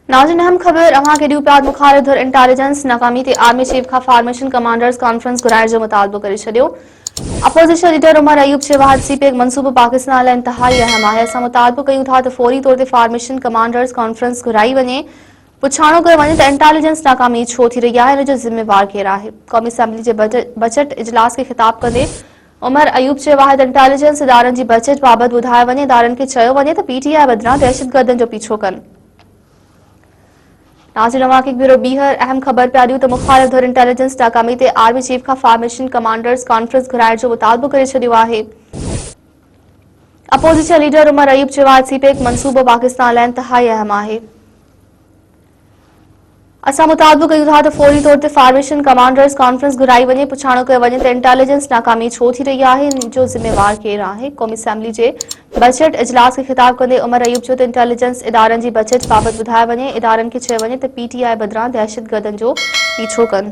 नाज़रीन अहम ख़बर अवां के ॾियूं मुखालिफ़ धुर इंटेलिजेंस नाकामी ते आर्मी चीफ का फार्मेशन कमांडर्स कॉन्फ्रेंस घुराइण जो मुतालबो करे छॾियो। अपोजिशन लीडर उमर अयूब चयो आहे त सीपेक मंसूबो पाकिस्तान लाइ इंतहाई अहम आहे। असां मुतालबो कयूं था त फौरी तौर ते फार्मेशन कमांडर्स कॉन्फ्रेंस घुराई वञे। पुछाणो कयो वञे त इंटेलिजेंस नाकामी छो थी रही आहे, इन जो ज़िम्मेवार केरु आहे। क़ौमी असम्बली जे बजट इजलास खे ख़िताब कंदे उमर अयूब चयो आहे त इंटेलिजेंस इदारनि जी बजट बाबति ॿुधायो वञे। इदारनि खे चयो वञे त PTI बदिरां दहशतगर्दनि जो पीछो कनि। नाज़रीन अवां खे ब्यूरो ॿीहर अहम ख़बर पिया ॾियूं त मुखालिफ़ धुर इंटेलिजेंस नाकामी ते आर्मी चीफ खां फार्मेशन कमांडर्स कॉन्फ्रेंस घुराइण जो मुतालबो करे छॾियो आहे। अपोजिशन लीडर उमर अयूब चयो आहे सीपेक मंसूबो पाकिस्तान लाइ इंतहाई अहम आहे। असां मुतालबो कयूं था त फौरी तौर ते फार्मेशन कमांडर्स कॉन्फ्रेंस घुराई वञे। पुछाणो कयो वञे त इंटेलिजेंस नाकामी छो थी रही आहे, इन जो ज़िम्मेवार केरु आहे। क़ौमी असम्बली जे बजट इजलास खे ख़िताब कंदे उमर अयूब चयो त इंटेलिजेंस इदारनि जी बजट बाबति ॿुधायो वञे। इदारनि खे चयो वञे त PTI बदिरां दहशतगर्दनि जो पीछो कनि।